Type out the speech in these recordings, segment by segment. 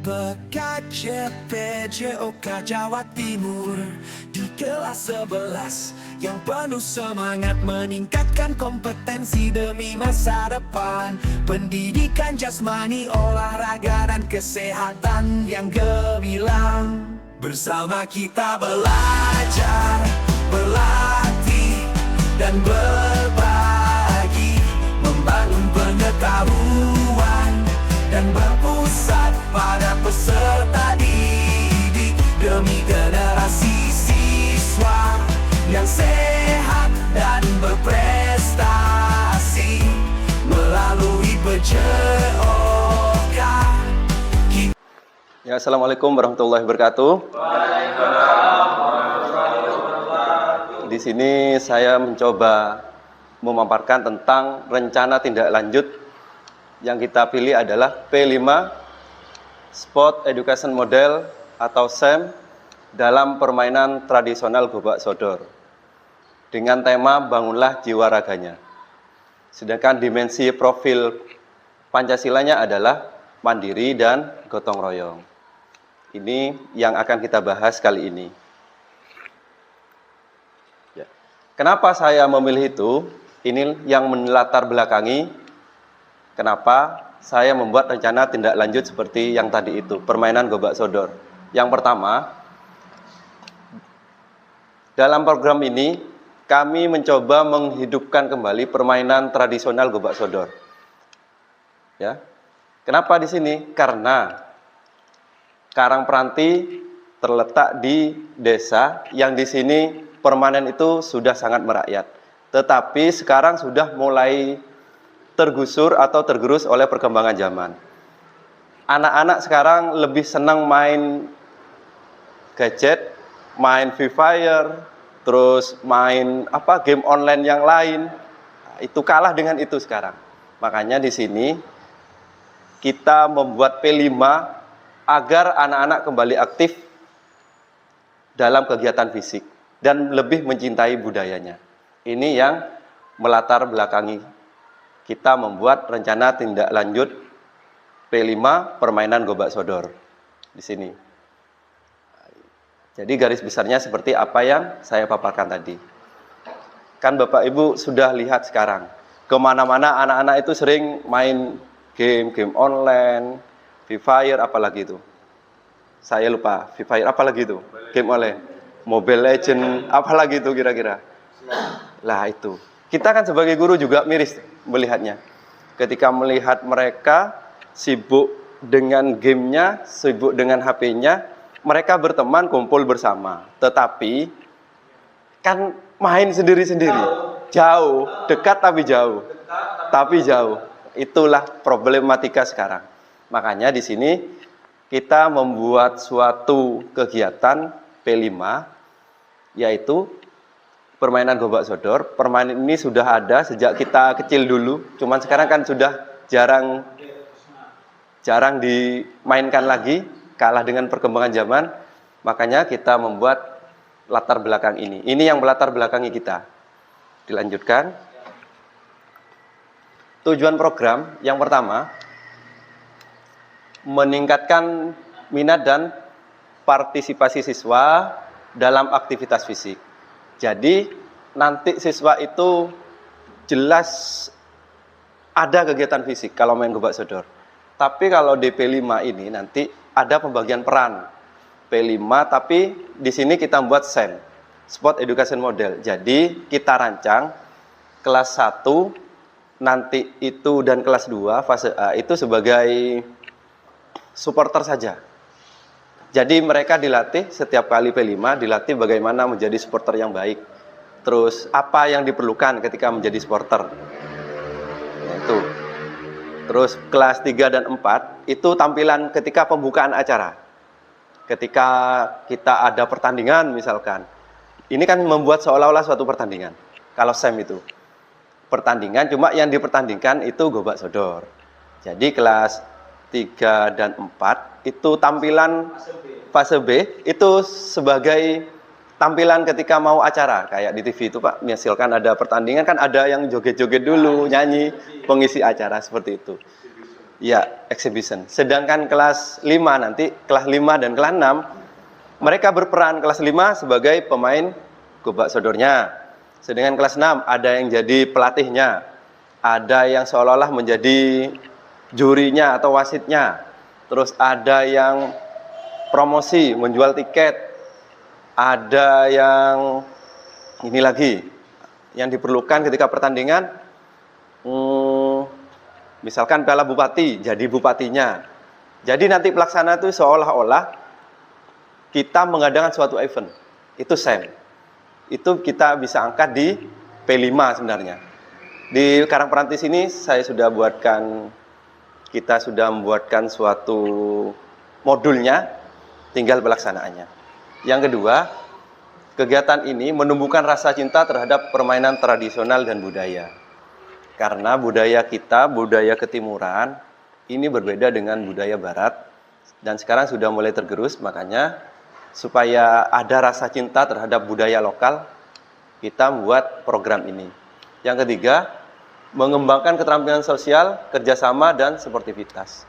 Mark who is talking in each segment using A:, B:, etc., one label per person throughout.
A: Bekat JPJOK Jawa Timur di kelas 11 yang penuh semangat meningkatkan kompetensi demi masa depan. Pendidikan jasmani, olahraga dan kesehatan yang gemilang. Bersama kita belajar, berlatih dan berbagi, membangun pengetahuan dan berpusat pada peserta didik demi generasi siswa yang sehat dan berprestasi melalui PJOK.
B: Ya, Assalamualaikum warahmatullahi wabarakatuh. Di sini saya mencoba memaparkan tentang rencana tindak lanjut yang kita pilih adalah P5 Sport Education Model atau SEM dalam permainan tradisional Gobak Sodor dengan tema bangunlah jiwa raganya. Sedangkan dimensi profil Pancasilanya adalah mandiri dan gotong royong. Ini yang akan kita bahas kali ini. Ya. Kenapa saya memilih itu? Ini yang melatar belakangi kenapa saya membuat rencana tindak lanjut seperti yang tadi itu, permainan Gobak Sodor. Yang pertama, dalam program ini kami mencoba menghidupkan kembali permainan tradisional Gobak Sodor. Ya. Kenapa di sini? Karena Karangperanti terletak di desa yang di sini permainan itu sudah sangat merakyat. Tetapi sekarang sudah mulai tergusur atau tergerus oleh perkembangan zaman. Anak-anak sekarang lebih senang main gadget, main Free Fire, terus main game online yang lain. Itu kalah dengan itu sekarang. Makanya di sini kita membuat P5 agar anak-anak kembali aktif dalam kegiatan fisik dan lebih mencintai budayanya. Ini yang melatar belakangi kita membuat rencana tindak lanjut P5 permainan Gobak Sodor di sini. Jadi garis besarnya seperti apa yang saya paparkan tadi. Kan Bapak Ibu sudah lihat sekarang, kemana-mana anak-anak itu sering main game online, Free Fire, apalagi itu. Saya lupa, Free Fire apalagi itu? Game online, Mobile Legend, apalagi itu kira-kira? Lah itu. Kita kan sebagai guru juga miris melihatnya. Ketika melihat mereka sibuk dengan gamenya, sibuk dengan HP-nya, mereka berteman, kumpul bersama. Tetapi kan main sendiri-sendiri. Jauh, dekat tapi jauh. Tapi jauh. Itulah problematika sekarang. Makanya di sini kita membuat suatu kegiatan P5 yaitu permainan Gobak Sodor. Permainan ini sudah ada sejak kita kecil dulu, cuman sekarang kan sudah jarang dimainkan lagi, kalah dengan perkembangan zaman. Makanya kita membuat latar belakang ini. Ini yang melatar belakangi kita. Dilanjutkan. Tujuan program yang pertama, meningkatkan minat dan partisipasi siswa dalam aktivitas fisik. Jadi nanti siswa itu jelas ada kegiatan fisik kalau main Gobak Sodor. Tapi kalau di P5 ini nanti ada pembagian peran. P5 tapi di sini kita buat SEM, Sport Education Model. Jadi kita rancang kelas 1 nanti itu dan kelas 2 fase A itu sebagai supporter saja. Jadi mereka dilatih setiap kali P5, dilatih bagaimana menjadi supporter yang baik. Terus apa yang diperlukan ketika menjadi supporter. Itu. Terus kelas 3 dan 4 itu tampilan ketika pembukaan acara. Ketika kita ada pertandingan misalkan. Ini kan membuat seolah-olah suatu pertandingan. Kalau SEM itu pertandingan, cuma yang dipertandingkan itu Gobak Sodor. Jadi kelas 3 dan 4 itu tampilan fase B itu sebagai tampilan ketika mau acara kayak di TV itu Pak, misalkan ada pertandingan kan ada yang joget-joget dulu, nyanyi, pengisi acara seperti itu. Ya, exhibition. Sedangkan kelas 5 nanti, kelas 5 dan kelas 6, mereka berperan kelas 5 sebagai pemain gobak sodornya. Sedangkan kelas 6 ada yang jadi pelatihnya, ada yang seolah-olah menjadi jurinya atau wasitnya. Terus ada yang promosi, menjual tiket. Ada yang ini lagi, yang diperlukan ketika pertandingan, misalkan Piala Bupati, jadi bupatinya. Jadi nanti pelaksana itu seolah-olah kita mengadakan suatu event. Itu SEM. Itu kita bisa angkat di P5 sebenarnya. Di Karangperantis ini kita sudah membuatkan suatu modulnya, tinggal pelaksanaannya. Yang kedua, kegiatan ini menumbuhkan rasa cinta terhadap permainan tradisional dan budaya. Karena budaya kita, budaya ketimuran, ini berbeda dengan budaya barat. Dan sekarang sudah mulai tergerus, makanya supaya ada rasa cinta terhadap budaya lokal, kita membuat program ini. Yang ketiga, mengembangkan keterampilan sosial, kerjasama, dan sportivitas.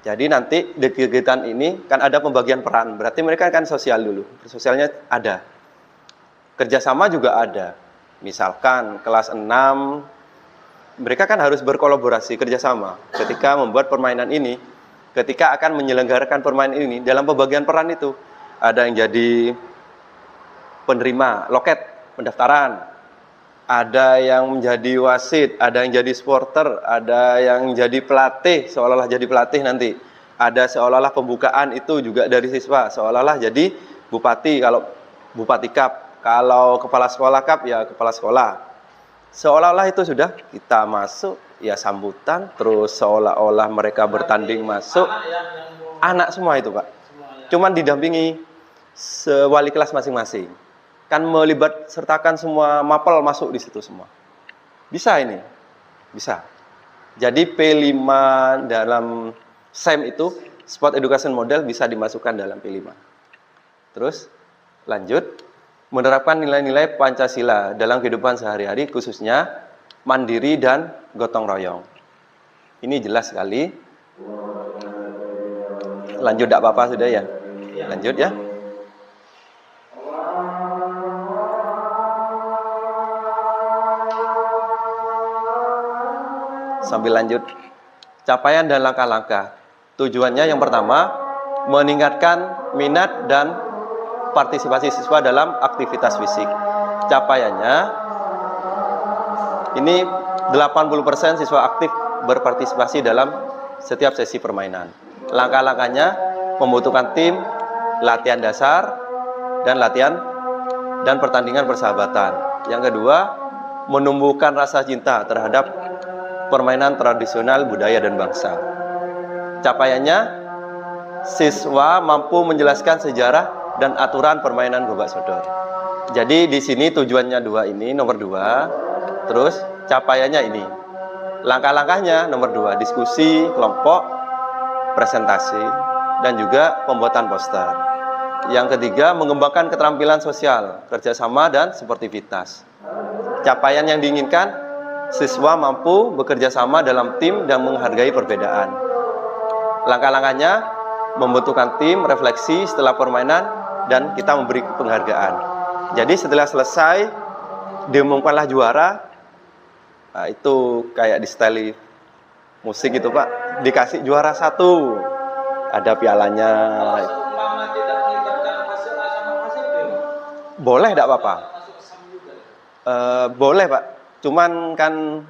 B: Jadi nanti di kegiatan ini kan ada pembagian peran, berarti mereka kan sosial dulu, sosialnya ada. Kerjasama juga ada, misalkan kelas 6, mereka kan harus berkolaborasi, kerjasama ketika membuat permainan ini, ketika akan menyelenggarakan permainan ini, dalam pembagian peran itu, ada yang jadi penerima loket pendaftaran, ada yang menjadi wasit, ada yang jadi supporter, ada yang jadi pelatih, seolah-olah jadi pelatih nanti. Ada seolah-olah pembukaan itu juga dari siswa, seolah-olah jadi bupati, kalau bupati cup, kalau kepala sekolah cup, ya kepala sekolah. Seolah-olah itu sudah kita masuk, ya sambutan, terus seolah-olah mereka bertanding masuk. Anak semua itu Pak, cuman didampingi wali kelas masing-masing. Kan melibat sertakan semua mapel masuk di situ semua. Bisa ini, bisa. Jadi P5 dalam SEM itu, Sport Education Model, bisa dimasukkan dalam P5. Terus lanjut, menerapkan nilai-nilai Pancasila dalam kehidupan sehari-hari, khususnya mandiri dan gotong royong. Ini jelas sekali. Lanjut, tidak apa-apa sudah ya? Lanjut ya. Sambil lanjut, capaian dan langkah-langkah. Tujuannya yang pertama, meningkatkan minat dan partisipasi siswa dalam aktivitas fisik. Capaiannya, ini 80% siswa aktif berpartisipasi dalam setiap sesi permainan. Langkah-langkahnya, membutuhkan tim, latihan dasar, dan pertandingan persahabatan. Yang kedua, menumbuhkan rasa cinta terhadap permainan tradisional budaya dan bangsa. Capaiannya, siswa mampu menjelaskan sejarah dan aturan permainan gobak sodor. Jadi di sini tujuannya nomor 2. Terus capaiannya ini. Langkah-langkahnya nomor 2, diskusi, kelompok, presentasi, dan juga pembuatan poster. Yang ketiga, mengembangkan keterampilan sosial, kerjasama, dan sportivitas. Capaian yang diinginkan, siswa mampu bekerja sama dalam tim dan menghargai perbedaan. Langkah-langkahnya, membutuhkan tim, refleksi setelah permainan, dan kita memberi penghargaan. Jadi setelah selesai, diumumkanlah juara. Nah, itu kayak di style musik gitu Pak, dikasih juara 1, ada pialanya. Boleh, tidak apa-apa. Boleh Pak, cuman kan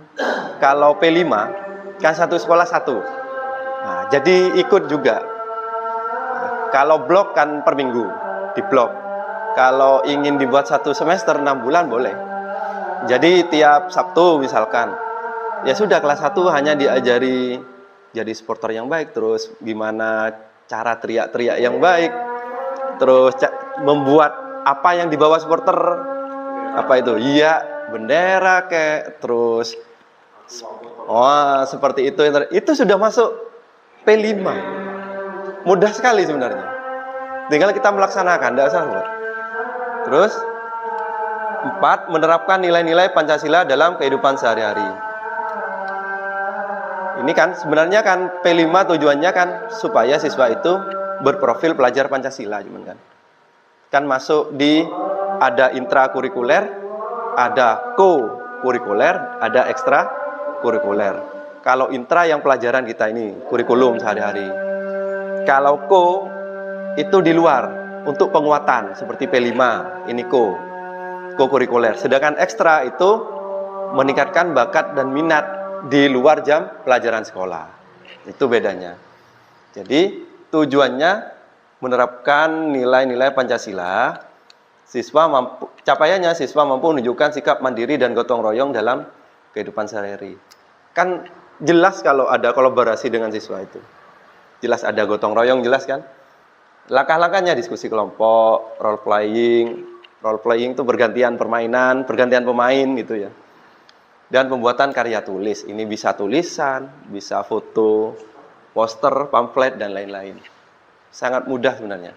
B: kalau P5 kan satu sekolah 1. Nah, jadi ikut juga. Kalau blok kan per minggu, di blok. Kalau ingin dibuat 1 semester 6 bulan boleh. Jadi tiap Sabtu misalkan, ya sudah kelas 1 hanya diajari jadi supporter yang baik, terus gimana cara teriak-teriak yang baik, terus membuat apa yang dibawa supporter, apa itu? Iya, bendera kayak, terus seperti itu. Itu sudah masuk P5. Mudah sekali sebenarnya. Tinggal kita melaksanakan, tidak salah. Terus 4, menerapkan nilai-nilai Pancasila dalam kehidupan sehari-hari. Ini kan sebenarnya kan P5 tujuannya kan supaya siswa itu berprofil pelajar Pancasila, cuman kan. Kan masuk di ada intrakurikuler, ada co-kurikuler, ada ekstra kurikuler. Kalau intra yang pelajaran kita ini kurikulum sehari-hari. Kalau co itu di luar untuk penguatan seperti P5, ini co-kurikuler. Sedangkan ekstra itu meningkatkan bakat dan minat di luar jam pelajaran sekolah. Itu bedanya. Jadi tujuannya menerapkan nilai-nilai Pancasila. Capaiannya siswa mampu menunjukkan sikap mandiri dan gotong royong dalam kehidupan sehari-hari. Kan jelas kalau ada kolaborasi dengan siswa itu. Jelas ada gotong royong, jelas kan? Langkah-langkahnya diskusi kelompok, role playing. Role playing itu bergantian permainan, bergantian pemain gitu ya. Dan pembuatan karya tulis. Ini bisa tulisan, bisa foto, poster, pamflet, dan lain-lain. Sangat mudah sebenarnya.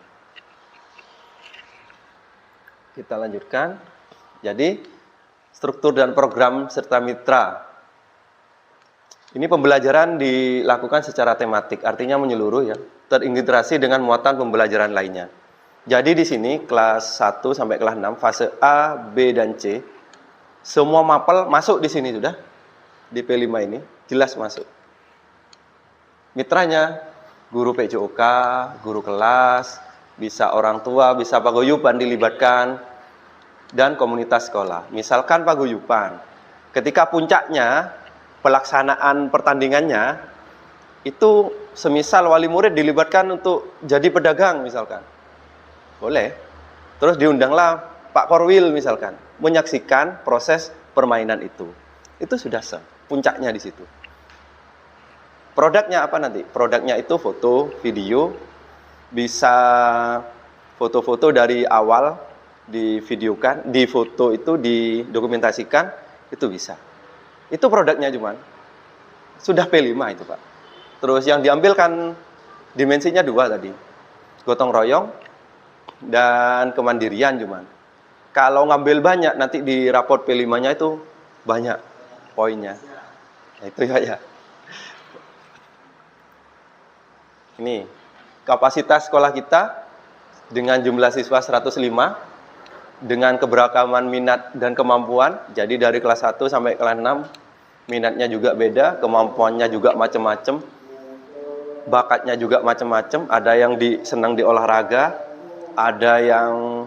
B: Kita lanjutkan. Jadi, struktur dan program serta mitra. Ini pembelajaran dilakukan secara tematik, artinya menyeluruh ya. Terintegrasi dengan muatan pembelajaran lainnya. Jadi di sini kelas 1 sampai kelas 6, fase A, B, dan C, semua mapel masuk di sini sudah. Di P5 ini, jelas masuk. Mitranya, guru PJOK, guru kelas, bisa orang tua, bisa paguyuban dilibatkan, dan komunitas sekolah. Misalkan paguyuban, ketika puncaknya, pelaksanaan pertandingannya, itu semisal wali murid dilibatkan untuk jadi pedagang misalkan. Boleh. Terus diundanglah Pak Korwil misalkan, menyaksikan proses permainan itu. Itu sudah puncaknya di situ. Produknya apa nanti? Produknya itu foto, video, bisa foto-foto dari awal divideokan, di foto itu didokumentasikan, itu bisa. Itu produknya cuman. Sudah P5 itu Pak. Terus yang diambil kan dimensinya 2 tadi. Gotong royong dan kemandirian cuman. Kalau ngambil banyak nanti di raport P5-nya itu banyak poinnya. Nah, itu ya. Ini kapasitas sekolah kita dengan jumlah siswa 105 dengan keberagaman minat dan kemampuan. Jadi dari kelas 1 sampai kelas 6 minatnya juga beda, kemampuannya juga macam-macam. Bakatnya juga macam-macam, ada yang senang di olahraga, ada yang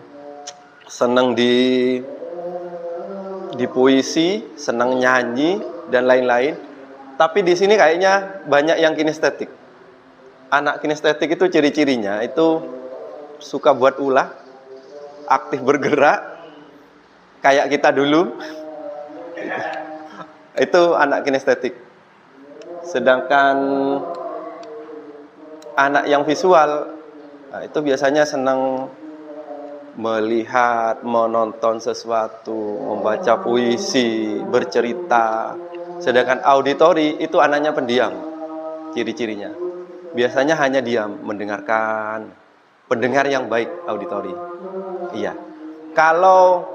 B: senang di puisi, senang nyanyi dan lain-lain. Tapi di sini kayaknya banyak yang kinestetik. Anak kinestetik itu ciri-cirinya itu suka buat ulah, aktif bergerak, kayak kita dulu. Itu anak kinestetik. Sedangkan anak yang visual, nah itu biasanya senang melihat, menonton sesuatu, membaca puisi, bercerita. Sedangkan auditori itu anaknya pendiam, ciri-cirinya. Biasanya hanya diam, mendengarkan. Pendengar yang baik, auditori. Iya. Kalau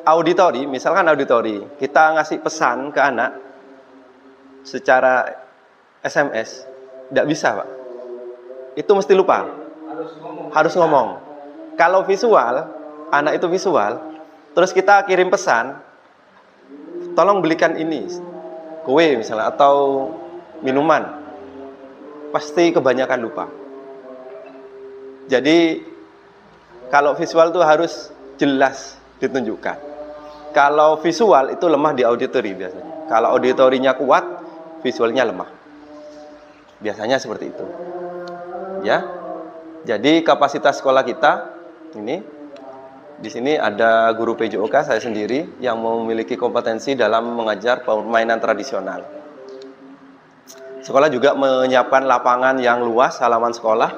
B: auditori, misalkan auditori, kita ngasih pesan ke anak secara SMS, tidak bisa Pak. Itu mesti lupa. Harus ngomong. Kalau visual, anak itu visual, terus kita kirim pesan, tolong belikan ini, kue misalnya, atau minuman. Pasti kebanyakan lupa. Jadi, kalau visual itu harus jelas ditunjukkan. Kalau visual itu lemah di auditori biasanya. Kalau auditorinya kuat, visualnya lemah. Biasanya seperti itu. Ya. Jadi kapasitas sekolah kita ini di sini ada guru PJOK saya sendiri yang memiliki kompetensi dalam mengajar permainan tradisional. Sekolah juga menyiapkan lapangan yang luas halaman sekolah.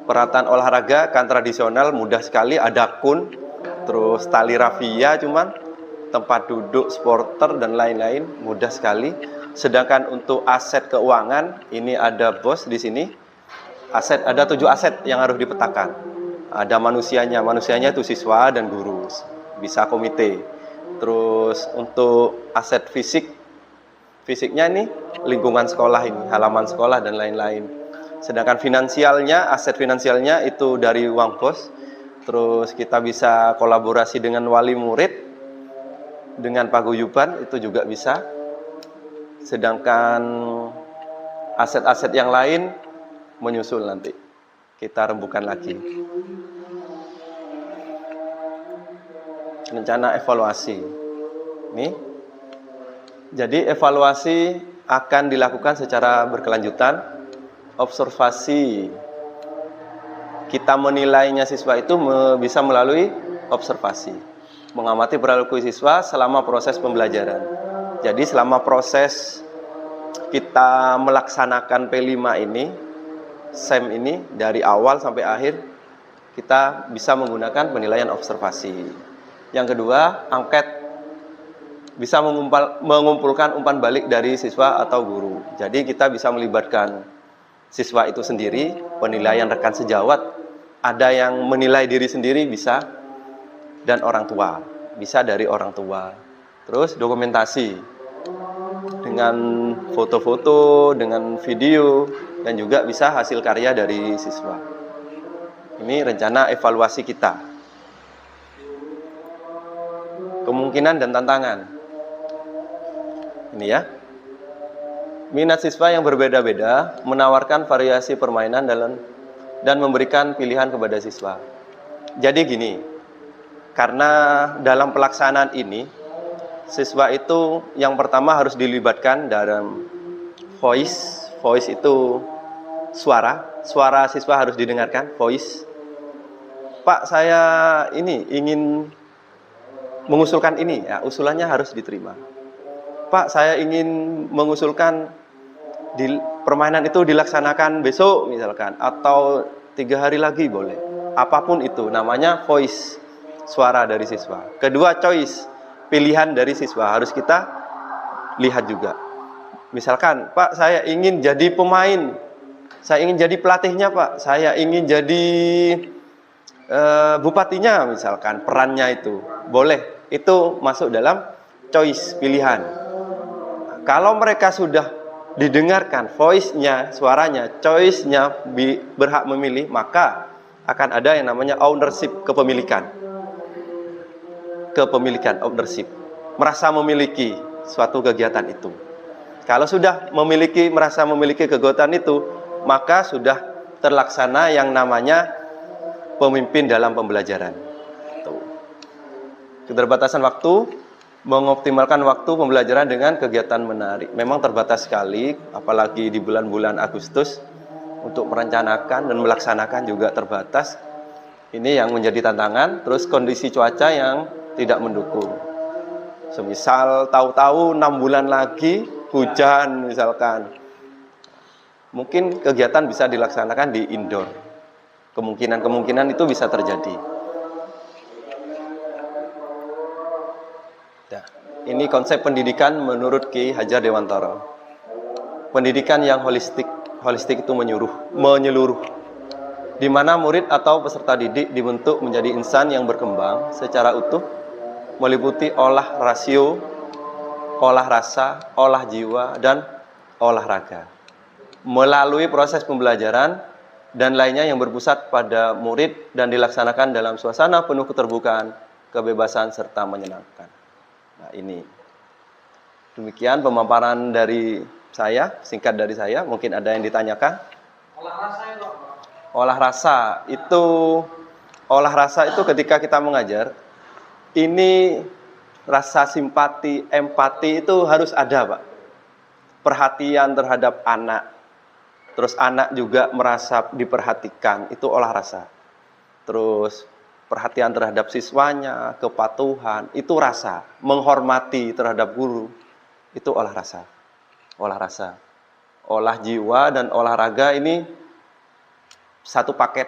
B: Peralatan olahraga kan tradisional mudah sekali, ada kun, terus tali rafia cuman, tempat duduk supporter dan lain-lain mudah sekali. Sedangkan untuk aset keuangan ini ada bos di sini. Aset ada 7 aset yang harus dipetakan. Ada manusianya itu siswa dan guru, bisa komite. Terus untuk aset fisik Fisiknya ini lingkungan sekolah ini, halaman sekolah dan lain-lain. Sedangkan finansialnya, aset finansialnya itu dari uang bos. Terus kita bisa kolaborasi dengan wali murid, dengan paguyuban itu juga bisa. Sedangkan aset-aset yang lain menyusul nanti. Kita rembukan lagi. Rencana evaluasi. Nih. Jadi evaluasi akan dilakukan secara berkelanjutan. Observasi. Kita menilainya siswa itu bisa melalui observasi. Mengamati perilaku siswa selama proses pembelajaran. Jadi selama proses kita melaksanakan P5 ini, SEM ini dari awal sampai akhir, kita bisa menggunakan penilaian observasi. Yang kedua, angket bisa mengumpulkan umpan balik dari siswa atau guru. Jadi kita bisa melibatkan siswa itu sendiri, penilaian rekan sejawat, ada yang menilai diri sendiri bisa, dan orang tua, bisa dari orang tua. Terus dokumentasi dengan foto-foto, dengan video, dan juga bisa hasil karya dari siswa. Ini rencana evaluasi kita. Kemungkinan dan tantangan. Ini ya. Minat siswa yang berbeda-beda menawarkan variasi permainan dan memberikan pilihan kepada siswa. Jadi gini, karena dalam pelaksanaan ini, siswa itu yang pertama harus dilibatkan dalam voice. Voice itu suara siswa harus didengarkan, voice. Pak, saya ini ingin mengusulkan ini, ya, usulannya harus diterima. Pak, saya ingin mengusulkan permainan itu dilaksanakan besok misalkan, atau 3 hari lagi boleh. Apapun itu, namanya voice, suara dari siswa. Kedua, choice, pilihan dari siswa harus kita lihat juga. Misalkan, Pak, saya ingin jadi pemain, saya ingin jadi pelatihnya, Pak, saya ingin jadi bupatinya misalkan, perannya itu boleh, itu masuk dalam choice, pilihan. Kalau mereka sudah didengarkan voice-nya, suaranya, choice-nya berhak memilih, maka akan ada yang namanya ownership, kepemilikan, ownership, merasa memiliki suatu kegiatan itu. Kalau sudah merasa memiliki kegiatan itu, maka sudah terlaksana yang namanya pemimpin dalam pembelajaran. Keterbatasan waktu, mengoptimalkan waktu pembelajaran dengan kegiatan menarik. Memang terbatas sekali, apalagi di bulan-bulan Agustus, untuk merencanakan dan melaksanakan juga terbatas. Ini yang menjadi tantangan. Terus kondisi cuaca yang tidak mendukung. Semisal tahu-tahu 6 bulan lagi hujan misalkan, mungkin kegiatan bisa dilaksanakan di indoor. Kemungkinan itu bisa terjadi. Nah, ini konsep pendidikan menurut Ki Hajar Dewantara. Pendidikan yang holistik itu menyeluruh, di mana murid atau peserta didik dibentuk menjadi insan yang berkembang secara utuh, meliputi olah rasio, olah rasa, olah jiwa, dan olahraga. Melalui proses pembelajaran dan lainnya yang berpusat pada murid dan dilaksanakan dalam suasana penuh keterbukaan, kebebasan, serta menyenangkan. Nah, ini. Demikian pemaparan dari saya, singkat dari saya. Mungkin ada yang ditanyakan. Olah rasa itu ketika kita mengajar, ini rasa simpati, empati itu harus ada, Pak. Perhatian terhadap anak. Terus anak juga merasa diperhatikan, itu olah rasa. Terus perhatian terhadap siswanya, kepatuhan, itu rasa. Menghormati terhadap guru, itu olah rasa. Olah jiwa dan olahraga ini satu paket.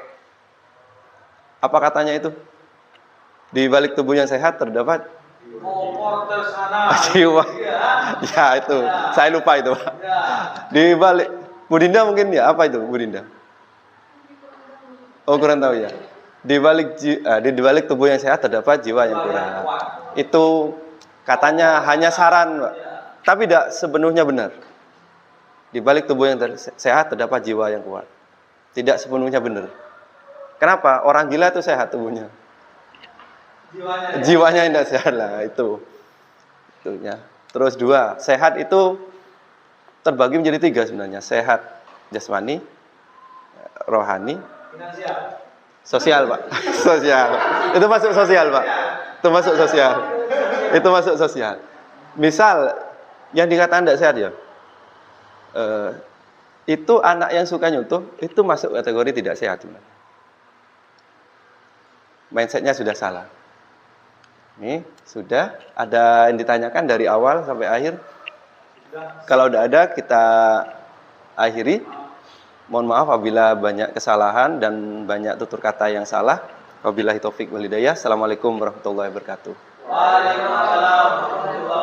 B: Apa katanya itu? Di balik tubuh yang sehat terdapat jiwa. Ya itu, saya lupa itu. Di balik Bu Dinda mungkin ya, apa itu Bu Dinda? Oh, kurang tahu ya. Di balik tubuh yang sehat terdapat jiwa yang kuat. Itu katanya hanya saran, Pak. tapi tidak sepenuhnya benar. Di balik tubuh yang sehat terdapat jiwa yang kuat. Tidak sepenuhnya benar. Kenapa? Orang gila itu sehat tubuhnya. Jiwanya yang tidak sehat lah itu. Itunya. Terus dua, sehat itu terbagi menjadi tiga sebenarnya. Sehat jasmani, rohani, sosial, Pak. Sosial. Itu masuk sosial, Pak. Itu masuk sosial. Itu masuk sosial. Misal yang dikatakan tidak sehat ya, itu anak yang suka nyutuh, itu masuk kategori tidak sehat. Mindsetnya sudah salah. Ini sudah ada yang ditanyakan dari awal sampai akhir. Kalau udah ada, kita akhiri. Mohon maaf apabila banyak kesalahan dan banyak tutur kata yang salah. Wabillahi taufik wal hidayah. Assalamualaikum warahmatullahi wabarakatuh.
C: Waalaikumsalam warahmatullahi wabarakatuh.